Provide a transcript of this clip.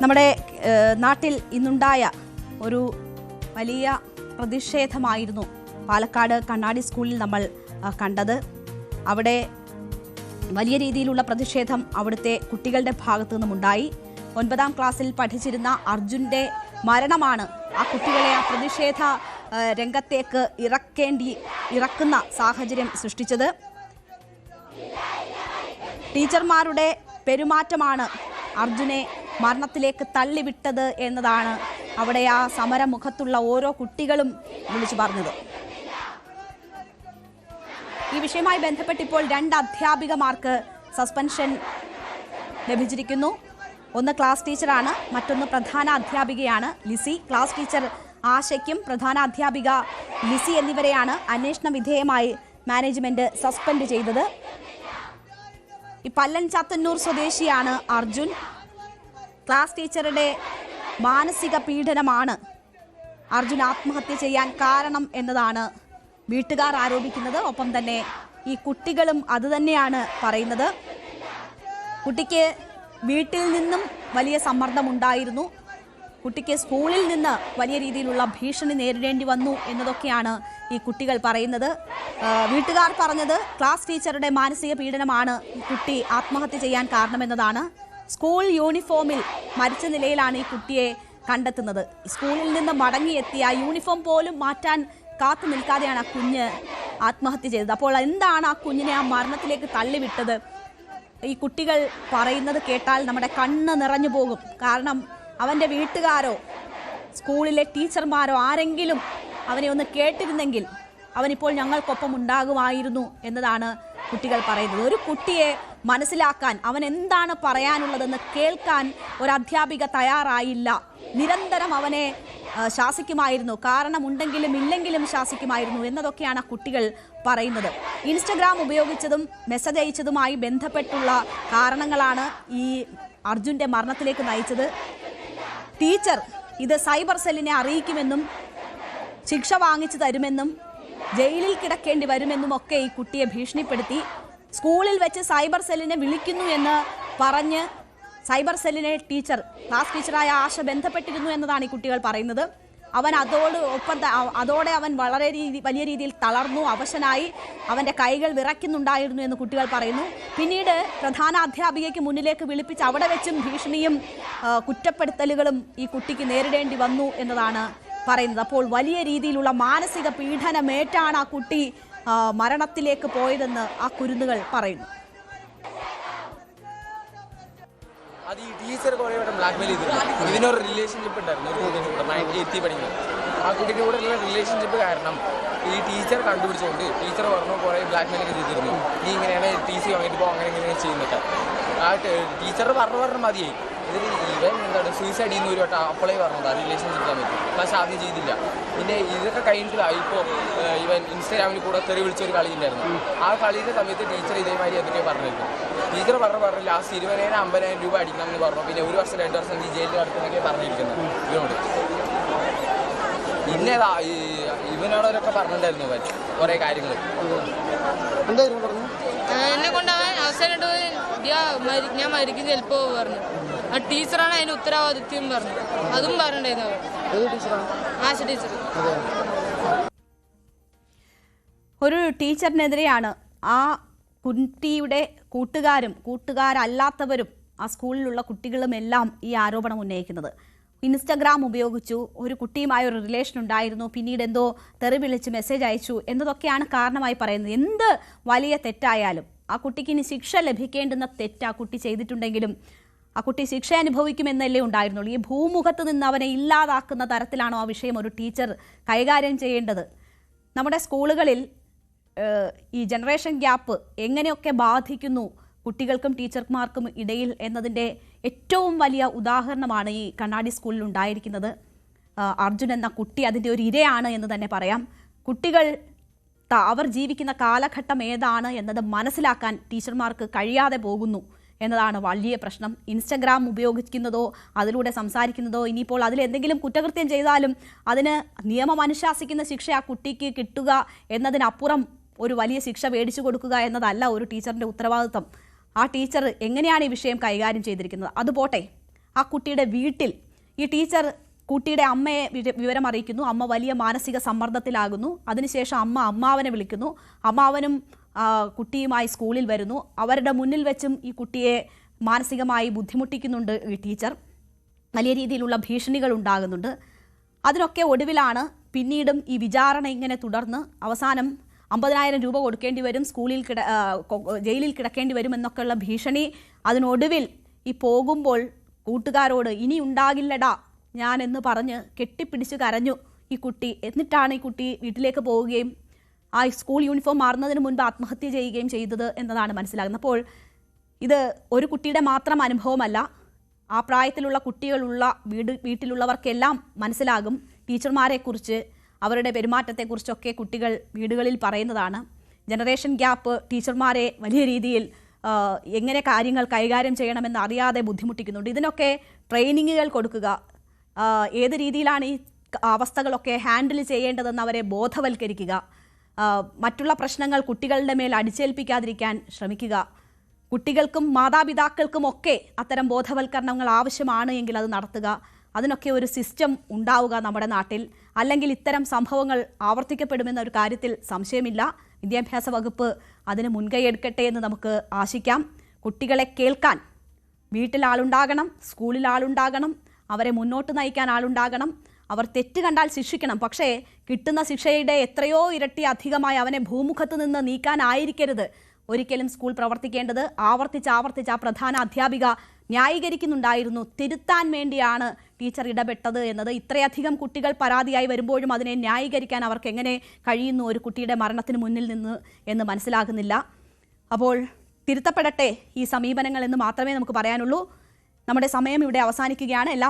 നമ്മുടെ നാട്ടിൽ ഇന്നുണ്ടായ ഒരു വലിയ പ്രതിഷേധമായിരുന്നു പാലക്കാട് കണ്ണാടി സ്കൂളിൽ നമ്മൾ കണ്ടത്. അവിടെ വലിയ രീതിയിലുള്ള പ്രതിഷേധം അവിടുത്തെ കുട്ടികളുടെ ഭാഗത്തു നിന്നുമുണ്ടായി. 9ാം ക്ലാസ്സിൽ പഠിച്ചിരുന്ന അർജുൻ്റെ മരണമാണ് ആ കുട്ടികളെ ആ പ്രതിഷേധ രംഗത്തേക്ക് ഇറക്കുന്ന സാഹചര്യം സൃഷ്ടിച്ചത്. ടീച്ചർമാരുടെ പെരുമാറ്റമാണ് അർജുനെ മരണത്തിലേക്ക് തള്ളിവിട്ടത് എന്നതാണ് അവിടെ ആ സമരമുഖത്തുള്ള ഓരോ കുട്ടികളും വിളിച്ചു പറഞ്ഞത്. ഈ വിഷയവുമായി ബന്ധപ്പെട്ട് ഇപ്പോൾ 2 അധ്യാപികമാർക്ക് സസ്പെൻഷൻ ലഭിച്ചിരിക്കുന്നു. ഒന്ന് ക്ലാസ് ടീച്ചറാണ്, മറ്റൊന്ന് പ്രധാന അധ്യാപികയാണ് ലിസി. ക്ലാസ് ടീച്ചർ ആശയ്ക്കും പ്രധാന അധ്യാപിക ലിസി എന്നിവരെയാണ് അന്വേഷണ വിധേയമായി മാനേജ്മെന്റ് സസ്പെൻഡ് ചെയ്തത്. ഈ പല്ലൻ ചാത്തന്നൂർ സ്വദേശിയാണ് അർജുൻ. ക്ലാസ് ടീച്ചറുടെ മാനസിക പീഡനമാണ് അർജുൻ ആത്മഹത്യ ചെയ്യാൻ കാരണം എന്നതാണ് വീട്ടുകാർ ആരോപിക്കുന്നത്. ഒപ്പം തന്നെ ഈ കുട്ടികളും അതുതന്നെയാണ് പറയുന്നത്. കുട്ടിക്ക് വീട്ടിൽ നിന്നും വലിയ സമ്മർദ്ദമുണ്ടായിരുന്നു. കുട്ടിക്ക് സ്കൂളിൽ നിന്ന് വലിയ രീതിയിലുള്ള ഭീഷണി നേരിടേണ്ടി വന്നു എന്നതൊക്കെയാണ് ഈ കുട്ടികൾ പറയുന്നത്. വീട്ടുകാർ പറഞ്ഞത് ക്ലാസ് ടീച്ചറുടെ മാനസിക പീഡനമാണ് ഈ കുട്ടി ആത്മഹത്യ ചെയ്യാൻ കാരണമെന്നതാണ്. സ്കൂൾ യൂണിഫോമിൽ മരിച്ച നിലയിലാണ് ഈ കുട്ടിയെ കണ്ടെത്തുന്നത്. സ്കൂളിൽ നിന്ന് മടങ്ങിയെത്തിയ യൂണിഫോം പോലും മാറ്റാൻ കാത്തു നിൽക്കാതെയാണ് ആ കുഞ്ഞ് ആത്മഹത്യ ചെയ്തത്. അപ്പോൾ എന്താണ് ആ കുഞ്ഞിനെ ആ മരണത്തിലേക്ക് തള്ളിവിട്ടത്? ഈ കുട്ടികൾ പറയുന്നത് കേട്ടാൽ നമ്മുടെ കണ്ണ് നിറഞ്ഞു പോകും. കാരണം അവൻ്റെ വീട്ടുകാരോ സ്കൂളിലെ ടീച്ചർമാരോ ആരെങ്കിലും അവനെ ഒന്ന് കേട്ടിരുന്നെങ്കിൽ അവനിപ്പോൾ ഞങ്ങൾക്കൊപ്പം ഉണ്ടാകുമായിരുന്നു എന്നതാണ് കുട്ടികൾ പറയുന്നത്. ഒരു കുട്ടിയെ മനസ്സിലാക്കാൻ, അവൻ എന്താണ് പറയാനുള്ളതെന്ന് കേൾക്കാൻ ഒരു അധ്യാപിക തയ്യാറായില്ല. നിരന്തരം അവനെ ശാസിക്കുമായിരുന്നു. കാരണമുണ്ടെങ്കിലും ഇല്ലെങ്കിലും ശാസിക്കുമായിരുന്നു എന്നതൊക്കെയാണ് ആ കുട്ടികൾ പറയുന്നത്. ഇൻസ്റ്റഗ്രാം ഉപയോഗിച്ചതും മെസ്സേജ് അയച്ചതുമായി ബന്ധപ്പെട്ടുള്ള കാരണങ്ങളാണ് ഈ അർജുൻ്റെ മരണത്തിലേക്ക് നയിച്ചത്. ടീച്ചർ ഇത് സൈബർ സെല്ലിനെ അറിയിക്കുമെന്നും ശിക്ഷ വാങ്ങിച്ചു തരുമെന്നും ജയിലിൽ കിടക്കേണ്ടി വരുമെന്നും ഒക്കെ ഈ കുട്ടിയെ ഭീഷണിപ്പെടുത്തി. സ്കൂളിൽ വെച്ച് സൈബർ സെല്ലിനെ വിളിക്കുന്നു എന്ന് പറഞ്ഞ് സൈബർ സെല്ലിനെ ക്ലാസ് ടീച്ചറായ ആശ ബന്ധപ്പെട്ടിരുന്നു എന്നതാണ് ഈ കുട്ടികൾ പറയുന്നത്. അവൻ അതോടെ അവൻ വലിയ രീതിയിൽ തളർന്നു, അവശനായി, അവൻ്റെ കൈകൾ വിറയ്ക്കുന്നുണ്ടായിരുന്നു എന്ന് കുട്ടികൾ പറയുന്നു. പിന്നീട് പ്രധാന അധ്യാപികയ്ക്ക് മുന്നിലേക്ക് വിളിപ്പിച്ച് അവിടെ വെച്ചും ഭീഷണിയും കുറ്റപ്പെടുത്തലുകളും ഈ കുട്ടിക്ക് നേരിടേണ്ടി വന്നു എന്നതാണ് പറയുന്നത്. അപ്പോൾ വലിയ രീതിയിലുള്ള മാനസിക പീഡനമേറ്റാണ് ആ കുട്ടി മരണത്തിലേക്ക് പോയതെന്ന് ആ കുരുന്നുകൾ പറയുന്നു. അത് ഈ ടീച്ചർ കുറേ വട്ടം ബ്ലാക്ക്മെയിൽ ചെയ്തിട്ടുണ്ട്. ഇതിനൊരു റിലേഷൻഷിപ്പ് ഉണ്ടായിരുന്നു ഒരു കുട്ടീൻ്റെ കൂടെ 9th പഠിക്കുന്നത്. ആ കുട്ടീൻ്റെ കൂടെയുള്ള റിലേഷൻഷിപ്പ് കാരണം ഈ ടീച്ചർ കണ്ടുപിടിച്ചുകൊണ്ട് ടീച്ചർ പറഞ്ഞു കുറേ ബ്ലാക്ക്മെയിലൊക്കെ ചെയ്തിരുന്നു. നീ ഇങ്ങനെയാണ് TC വാങ്ങിയിട്ട് പോകും, അങ്ങനെ ഇങ്ങനെ ചെയ്യുന്നൊക്കെ. ആ ടീച്ചർ പറഞ്ഞു മതിയായി. ഇതിൽ ഇവൻ സൂയിസൈഡ് ചെയ്യുന്ന ഒരു വട്ടം അപ്പോളേ പറഞ്ഞത് റിലേഷൻഷിപ്പ് സമയത്ത്. പക്ഷെ ആദ്യം ചെയ്തില്ല. പിന്നെ ഇതൊക്കെ കഴിഞ്ഞിട്ടില്ല. ഇപ്പോൾ ഇവൻ ഇൻസ്റ്റാഗ്രാമിൽ കൂടെ തെറി വിളിച്ചൊരു കളി ഉണ്ടായിരുന്നു. ആ കളിയുടെ സമയത്ത് ടീച്ചർ ഇതേമാതിരി എന്തൊക്കെയോ പറഞ്ഞിരുന്നു. ടീച്ചർ പറഞ്ഞു ലാസ്റ്റ് 20,000-50,000 രൂപ അടിക്കണം എന്ന് പറഞ്ഞു. പിന്നെ 1 വർഷം 2 വർഷം നീ ജയിലിൽ നടക്കുന്നൊക്കെ പറഞ്ഞിരിക്കുന്നത് ഇവനോട്. പിന്നെ ഇവനോടൊക്കെ പറഞ്ഞിട്ടുണ്ടായിരുന്നു അവൻ കുറേ കാര്യങ്ങൾ. എന്നെ കൊണ്ടവൻ അവസാനമായിട്ട് ഞാൻ മരിക്കും ചിലപ്പോ പറഞ്ഞു. ആ ടീച്ചറാണ് അതിന് ഉത്തരവാദിത്യം പറഞ്ഞു. അതും പറഞ്ഞിട്ടുണ്ടായിരുന്നു ആശ ടീച്ചർ. ഒരു ടീച്ചറിനെതിരെയാണ് ആ കുട്ടിയുടെ കൂട്ടുകാരല്ലാത്തവരും ആ സ്കൂളിലുള്ള കുട്ടികളുമെല്ലാം ഈ ആരോപണം ഉന്നയിക്കുന്നത്. ഇൻസ്റ്റഗ്രാം ഉപയോഗിച്ചു, ഒരു കുട്ടിയുമായ ഒരു റിലേഷൻ ഉണ്ടായിരുന്നു, പിന്നീട് എന്തോ തെറി വിളിച്ച് മെസ്സേജ് അയച്ചു എന്നതൊക്കെയാണ് കാരണമായി പറയുന്നത്. എന്ത് വലിയ തെറ്റായാലും ആ കുട്ടിക്ക് ഇനി ശിക്ഷ ലഭിക്കേണ്ടുന്ന തെറ്റ് ആ കുട്ടി ചെയ്തിട്ടുണ്ടെങ്കിലും ആ കുട്ടി ശിക്ഷ അനുഭവിക്കുമെന്നല്ലേ ഉണ്ടായിരുന്നുള്ളൂ. ഈ ഭൂമുഖത്ത് നിന്ന് അവനെ ഇല്ലാതാക്കുന്ന തരത്തിലാണോ ആ വിഷയം ഒരു ടീച്ചർ കൈകാര്യം ചെയ്യേണ്ടത്? നമ്മുടെ സ്കൂളുകളിൽ ഈ ജനറേഷൻ ഗ്യാപ്പ് എങ്ങനെയൊക്കെ ബാധിക്കുന്നു കുട്ടികൾക്കും ടീച്ചർമാർക്കും ഇടയിൽ എന്നതിൻ്റെ ഏറ്റവും വലിയ ഉദാഹരണമാണ് ഈ കണ്ണാടി സ്കൂളിൽ ഉണ്ടായിരിക്കുന്നത്. അർജുൻ എന്ന കുട്ടി അതിൻ്റെ ഒരു ഇരയാണ് എന്ന് തന്നെ പറയാം. കുട്ടികൾ അവർ ജീവിക്കുന്ന കാലഘട്ടം ഏതാണ് എന്നത് മനസ്സിലാക്കാൻ ടീച്ചർമാർക്ക് കഴിയാതെ പോകുന്നു എന്നതാണ് വലിയ പ്രശ്നം. ഇൻസ്റ്റഗ്രാം ഉപയോഗിക്കുന്നതോ അതിലൂടെ സംസാരിക്കുന്നതോ ഇനിയിപ്പോൾ അതിലെന്തെങ്കിലും കുറ്റകൃത്യം ചെയ്താലും അതിന് നിയമം അനുശാസിക്കുന്ന ശിക്ഷ ആ കുട്ടിക്ക് കിട്ടുക എന്നതിനപ്പുറം ഒരു വലിയ ശിക്ഷ മേടിച്ചു കൊടുക്കുക എന്നതല്ല ഒരു ടീച്ചറിൻ്റെ ഉത്തരവാദിത്വം. ആ ടീച്ചർ എങ്ങനെയാണ് ഈ വിഷയം കൈകാര്യം ചെയ്തിരിക്കുന്നത്? അതുപോട്ടെ, ആ കുട്ടിയുടെ വീട്ടിൽ ഈ ടീച്ചർ കുട്ടിയുടെ അമ്മയെ വിവരം അറിയിക്കുന്നു. അമ്മ വലിയ മാനസിക സമ്മർദ്ദത്തിലാകുന്നു. അതിനുശേഷം അമ്മാവനെ വിളിക്കുന്നു. അമ്മാവനും കുട്ടിയുമായി സ്കൂളിൽ വരുന്നു. അവരുടെ മുന്നിൽ വെച്ചും ഈ കുട്ടിയെ മാനസികമായി ബുദ്ധിമുട്ടിക്കുന്നുണ്ട് ഈ ടീച്ചർ. വലിയ രീതിയിലുള്ള ഭീഷണികൾ ഉണ്ടാകുന്നുണ്ട്. അതിനൊക്കെ ഒടുവിലാണ് പിന്നീടും ഈ വിചാരണ ഇങ്ങനെ തുടർന്ന് അവസാനം 50,000 രൂപ കൊടുക്കേണ്ടി വരും, സ്കൂളിൽ ജയിലിൽ കിടക്കേണ്ടി വരും എന്നൊക്കെയുള്ള ഭീഷണി. അതിനൊടുവിൽ ഈ പോകുമ്പോൾ കൂട്ടുകാരോട് ഇനി ഉണ്ടാകില്ലടാ ഞാൻ എന്ന് പറഞ്ഞ് കെട്ടിപ്പിടിച്ച് കരഞ്ഞു ഈ കുട്ടി. എന്നിട്ടാണ് ഈ കുട്ടി വീട്ടിലേക്ക് പോവുകയും ആ സ്കൂൾ യൂണിഫോം മാറുന്നതിന് മുൻപ് ആത്മഹത്യ ചെയ്യുകയും ചെയ്തത് എന്നതാണ് മനസ്സിലാകുന്നത്. അപ്പോൾ ഇത് ഒരു കുട്ടിയുടെ മാത്രം അനുഭവമല്ല. ആ പ്രായത്തിലുള്ള കുട്ടികളുള്ള വീട്ടിലുള്ളവർക്കെല്ലാം മനസ്സിലാകും ടീച്ചർമാരെക്കുറിച്ച്, അവരുടെ പെരുമാറ്റത്തെക്കുറിച്ചൊക്കെ കുട്ടികൾ വീടുകളിൽ പറയുന്നതാണ്. ജനറേഷൻ ഗ്യാപ്പ് ടീച്ചർമാരെ വലിയ രീതിയിൽ എങ്ങനെ കാര്യങ്ങൾ കൈകാര്യം ചെയ്യണമെന്ന് അറിയാതെ ബുദ്ധിമുട്ടിക്കുന്നുണ്ട്. ഇതിനൊക്കെ ട്രെയിനിങ്ങുകൾ കൊടുക്കുക, ഏത് രീതിയിലാണ് ഈ അവസ്ഥകളൊക്കെ ഹാൻഡിൽ ചെയ്യേണ്ടതെന്ന് അവരെ ബോധവൽക്കരിക്കുക, മറ്റുള്ള പ്രശ്നങ്ങൾ കുട്ടികളുടെ മേൽ അടിച്ചേൽപ്പിക്കാതിരിക്കാൻ ശ്രമിക്കുക. കുട്ടികൾക്കും മാതാപിതാക്കൾക്കും ഒക്കെ അത്തരം ബോധവൽക്കരണങ്ങൾ ആവശ്യമാണ് എങ്കിൽ അത് നടത്തുക. അതിനൊക്കെ ഒരു സിസ്റ്റം ഉണ്ടാവുക നമ്മുടെ നാട്ടിൽ. അല്ലെങ്കിൽ ഇത്തരം സംഭവങ്ങൾ ആവർത്തിക്കപ്പെടുമെന്ന ഒരു കാര്യത്തിൽ സംശയമില്ല. വിദ്യാഭ്യാസ വകുപ്പ് അതിന് മുൻകൈ എടുക്കട്ടെ എന്ന് നമുക്ക് ആശിക്കാം. കുട്ടികളെ കേൾക്കാൻ വീട്ടിൽ ആളുണ്ടാകണം, സ്കൂളിൽ ആളുണ്ടാകണം, അവരെ മുന്നോട്ട് നയിക്കാൻ ആളുണ്ടാകണം. അവർ തെറ്റ് കണ്ടാൽ ശിക്ഷിക്കണം. പക്ഷേ കിട്ടുന്ന ശിക്ഷയുടെ എത്രയോ ഇരട്ടി അധികമായി അവനെ ഭൂമുഖത്ത് നിന്ന് നീക്കാനായിരിക്കരുത് ഒരിക്കലും സ്കൂൾ പ്രവർത്തിക്കേണ്ടത്. ആവർത്തിച്ച് ആ പ്രധാന അധ്യാപിക ന്യായീകരിക്കുന്നുണ്ടായിരുന്നു, തിരുത്താൻ വേണ്ടിയാണ് ടീച്ചർ ഇടപെട്ടത് എന്നത്. ഇത്രയധികം കുട്ടികൾ പരാതിയായി വരുമ്പോഴും അതിനെ ന്യായീകരിക്കാൻ അവർക്ക് എങ്ങനെ കഴിയുന്നു ഒരു കുട്ടിയുടെ മരണത്തിന് മുന്നിൽ നിന്ന് എന്ന് മനസ്സിലാകുന്നില്ല. അപ്പോൾ തിരുത്തപ്പെടട്ടെ ഈ സമീപനങ്ങൾ എന്ന് മാത്രമേ നമുക്ക് പറയാനുള്ളൂ. നമ്മുടെ സമയം ഇവിടെ അവസാനിക്കുകയാണ്.